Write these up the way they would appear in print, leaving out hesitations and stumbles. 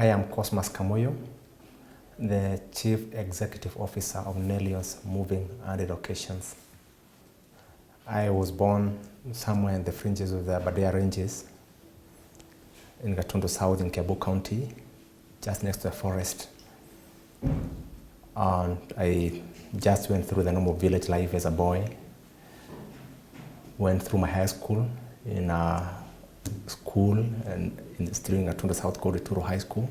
I am Cosmas Kamuyu, the Chief Executive Officer of Nellions Moving and Relocations. I was born somewhere in the fringes of the Aberdare Ranges in Gatundu South in Kiambu County, just next to the forest. And I just went through the normal village life as a boy. Went through my high school in a school and still in Gatundu South called Ituro High School.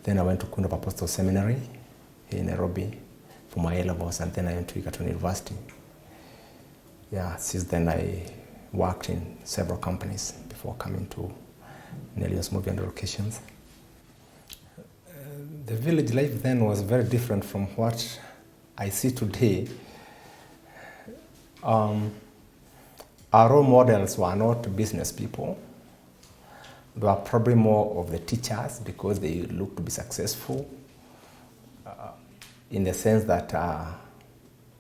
Then I went to Kunda Apostle Seminary in Nairobi for my A-levels, and then I went to Gatundu University. Yeah, since then I worked in several companies before coming to Nellions Moving and Relocations. The village life then was very different from what I see today. Our role models were not business people. They were probably more of the teachers because they looked to be successful in the sense that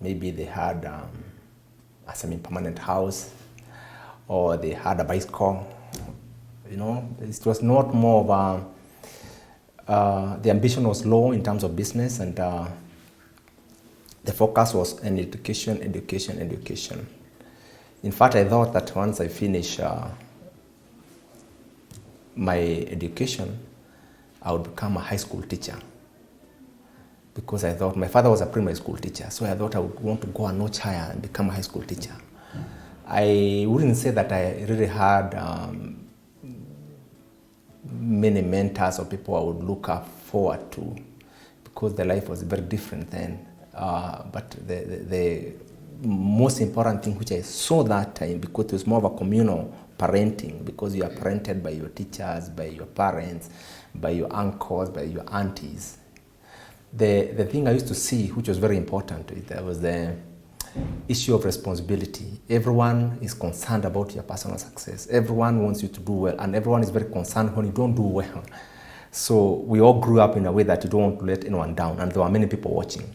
maybe they had a semi-permanent house or they had a bicycle. You know, it was not more of the ambition was low in terms of business, and the focus was on education, education, education. In fact, I thought that once I finish my education, I would become a high school teacher. Because I thought, my father was a primary school teacher, so I thought I would want to go a notch higher and become a high school teacher. I wouldn't say that I really had many mentors or people I would look up forward to, because the life was very different then. But the most important thing which I saw that time, because it was more of a communal parenting, because you are parented by your teachers, by your parents, by your uncles, by your aunties. The thing I used to see, which was very important, there was the issue of responsibility. Everyone is concerned about your personal success. Everyone wants you to do well, and everyone is very concerned when you don't do well. So we all grew up in a way that you don't want to let anyone down, and there were many people watching.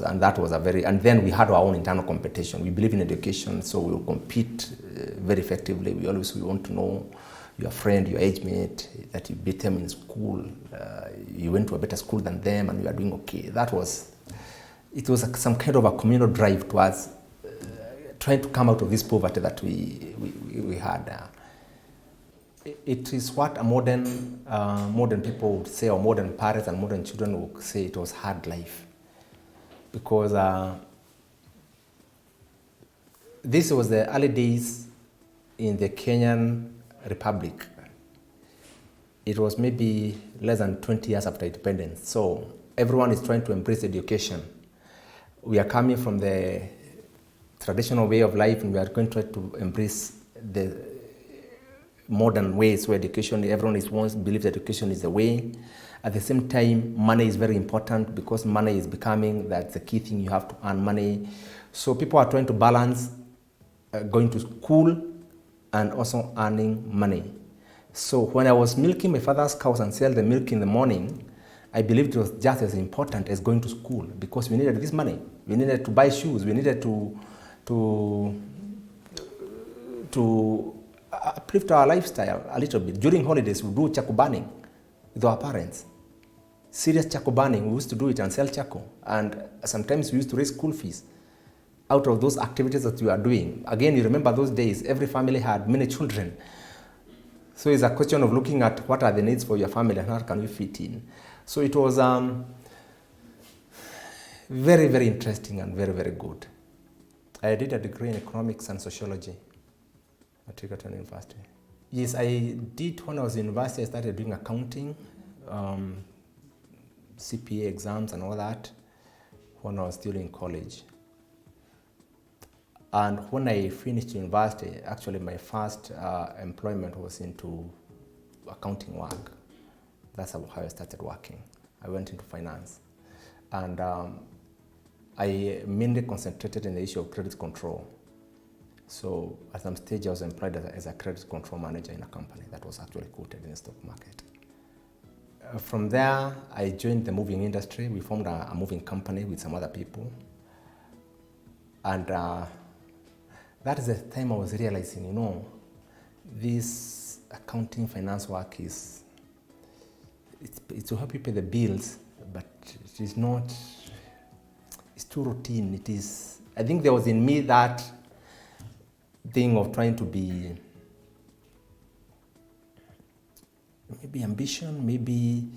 And that was and then we had our own internal competition. We believe in education, so we will compete very effectively. We want to know your friend, your age mate, that you beat them in school, you went to a better school than them, and you are doing okay. It was some kind of a communal drive towards trying to come out of this poverty that we had. It is what a modern people would say, or modern parents and modern children would say, it was hard life. Because this was the early days in the Kenyan Republic. It was maybe less than 20 years after independence. So everyone is trying to embrace education. We are coming from the traditional way of life, and we are going to try to embrace the modern ways where education, everyone believes education is the way. At the same time, money is very important, because money is becoming that's the key thing. You have to earn money. So people are trying to balance going to school and also earning money. So when I was milking my father's cows and sell the milk in the morning, I believed it was just as important as going to school, because we needed this money. We needed to buy shoes. We needed to uplift our lifestyle a little bit. During holidays, we do charcoal burning with our parents. Serious charcoal burning, we used to do it and sell charcoal. And sometimes we used to raise school fees out of those activities that we are doing. Again, you remember those days, every family had many children. So it's a question of looking at what are the needs for your family and how can you fit in. So it was very, very interesting and very, very good. I did a degree in economics and sociology at Gatundu University. Yes, I did. When I was in university, I started doing accounting, CPA exams and all that when I was still in college. And when I finished university, actually my first employment was into accounting work. That's how I started working. I went into finance. And I mainly concentrated on the issue of credit control. So at some stage I was employed as a credit control manager in a company that was actually quoted in the stock market. From there, I joined the moving industry. We formed a moving company with some other people. And that is the time I was realizing, this accounting finance work is it's to help you pay the bills, but it is not, it's too routine. It is, I think there was in me that thing of trying to be, maybe ambition, maybe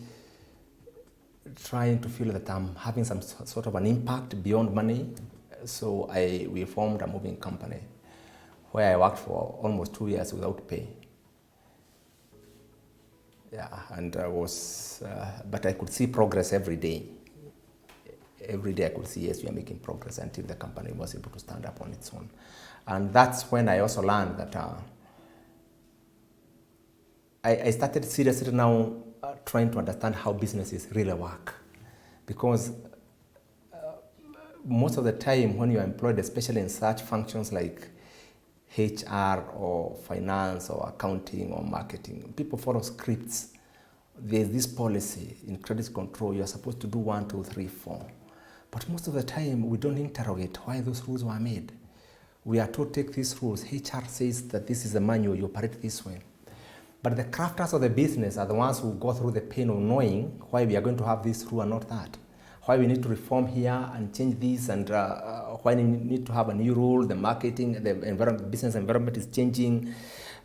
trying to feel that I'm having some sort of an impact beyond money. So we formed a moving company where I worked for almost 2 years without pay. Yeah, and I was, but I could see progress every day. Every day I could see, yes, we are making progress, until the company was able to stand up on its own. And that's when I also learned that I started seriously now trying to understand how businesses really work. Because most of the time when you're employed, especially in such functions like HR or finance or accounting or marketing, people follow scripts. There's this policy in credit control, you're supposed to do 1, 2, 3, 4. But most of the time we don't interrogate why those rules were made. We are told, take these rules. HR says that this is the manual, you operate this way. But the crafters of the business are the ones who go through the pain of knowing why we are going to have this rule and not that. Why we need to reform here and change this, and why we need to have a new rule. The marketing, the business environment is changing.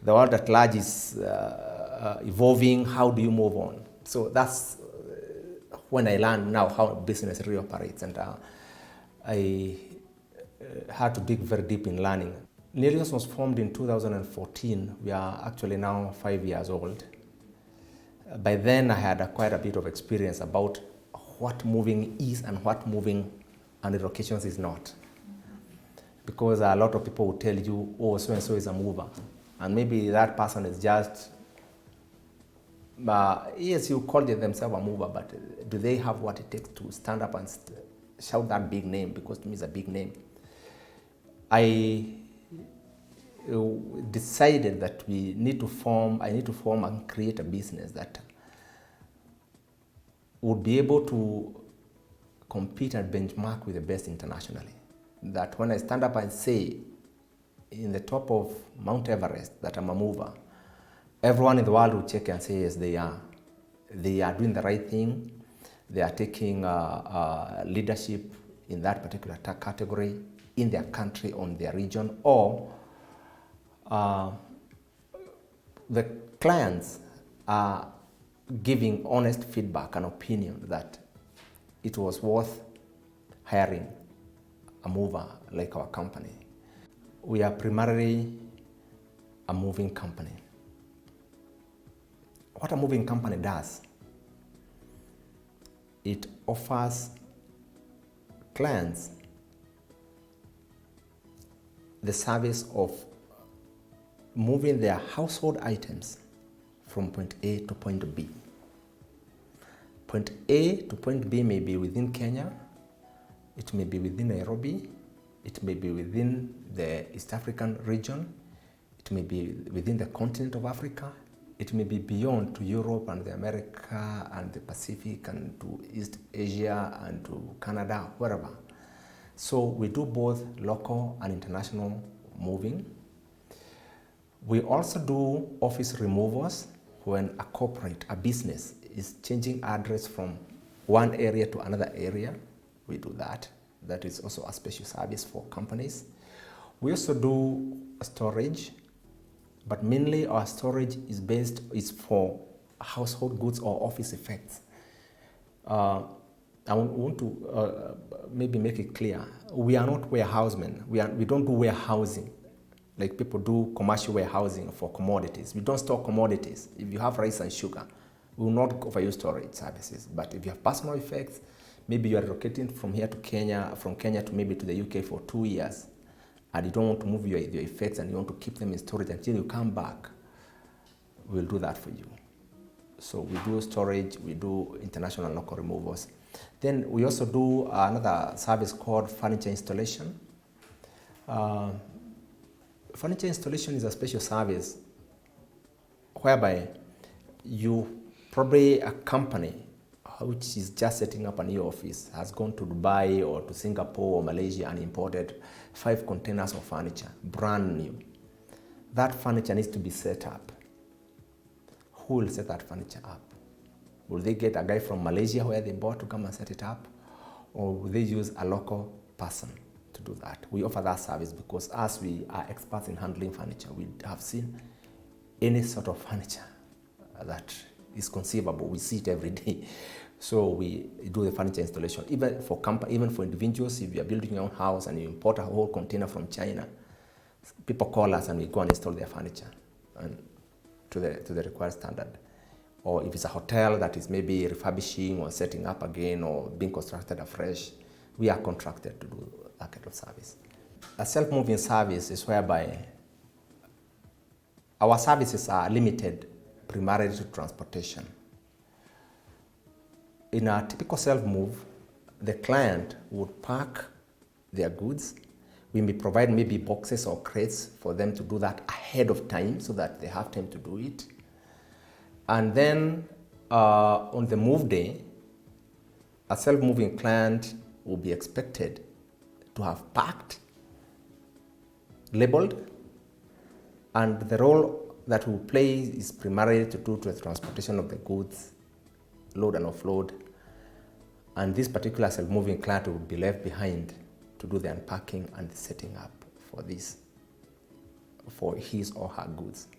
The world at large is evolving. How do you move on? So that's when I learned now how business really operates, and I had to dig very deep in learning. Nellions was formed in 2014. We are actually now 5 years old. By then I had quite a bit of experience about what moving is and what moving and relocations is not. Because a lot of people will tell you, oh, so-and-so is a mover. And maybe that person is just, yes, you call themselves a mover, but do they have what it takes to stand up and shout that big name? Because to me it's a big name. I decided that I need to form and create a business that would be able to compete and benchmark with the best internationally. That when I stand up and say in the top of Mount Everest that I'm a mover, everyone in the world will check and say, yes, they are. They are doing the right thing. They are taking leadership in that particular category in their country, on their region, or the clients are giving honest feedback and opinion that it was worth hiring a mover like our company. We are primarily a moving company. What a moving company does, it offers clients the service of moving their household items from point A to point B. Point A to point B may be within Kenya, it may be within Nairobi, it may be within the East African region, it may be within the continent of Africa, it may be beyond to Europe and the America and the Pacific and to East Asia and to Canada, wherever. So we do both local and international moving. We also do office removals when a corporate, a business, is changing address from one area to another area. We do that. That is also a special service for companies. We also do storage, but mainly our storage is for household goods or office effects. I want to maybe make it clear. We are not warehousemen. We don't do warehousing like people do commercial warehousing for commodities. We don't store commodities. If you have rice and sugar, we will not offer you storage services. But if you have personal effects, maybe you are relocating from here to Kenya, from Kenya to maybe to the UK for 2 years, and you don't want to move your effects and you want to keep them in storage until you come back, we'll do that for you. So we do storage, we do international and local removals. Then we also do another service called furniture installation. Furniture installation is a special service whereby you probably a company which is just setting up a new office has gone to Dubai or to Singapore or Malaysia and imported 5 containers of furniture, brand new. That furniture needs to be set up. Who will set that furniture up? Will they get a guy from Malaysia where they bought to come and set it up? Or will they use a local person to do that? We offer that service because as we are experts in handling furniture, we have seen any sort of furniture that is conceivable. We see it every day. So we do the furniture installation. Even for individuals, if you are building your own house and you import a whole container from China, people call us and we go and install their furniture and to the required standard. Or if it's a hotel that is maybe refurbishing or setting up again or being constructed afresh, we are contracted to do that kind of service. A self-moving service is whereby our services are limited primarily to transportation. In a typical self-move, the client would pack their goods. We may provide maybe boxes or crates for them to do that ahead of time so that they have time to do it. And then on the move day, a self-moving client will be expected to have packed, labeled, and the role that we will play is primarily to do to the transportation of the goods, load and offload, and this particular self-moving client will be left behind to do the unpacking and the setting up for his or her goods.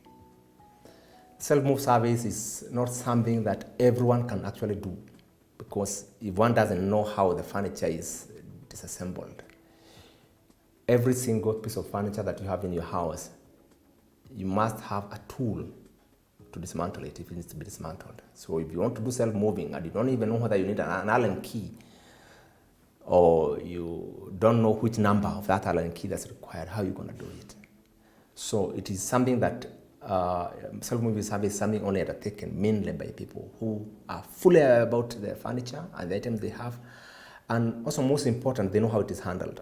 Self-move service is not something that everyone can actually do because if one doesn't know how the furniture is disassembled, every single piece of furniture that you have in your house, you must have a tool to dismantle it if it needs to be dismantled. So if you want to do self-moving and you don't even know whether you need an Allen key or you don't know which number of that Allen key that's required, how are you going to do it? So it is something that self-moving service is something only undertaken mainly by people who are fully about their furniture and the items they have, and also most important, they know how it is handled.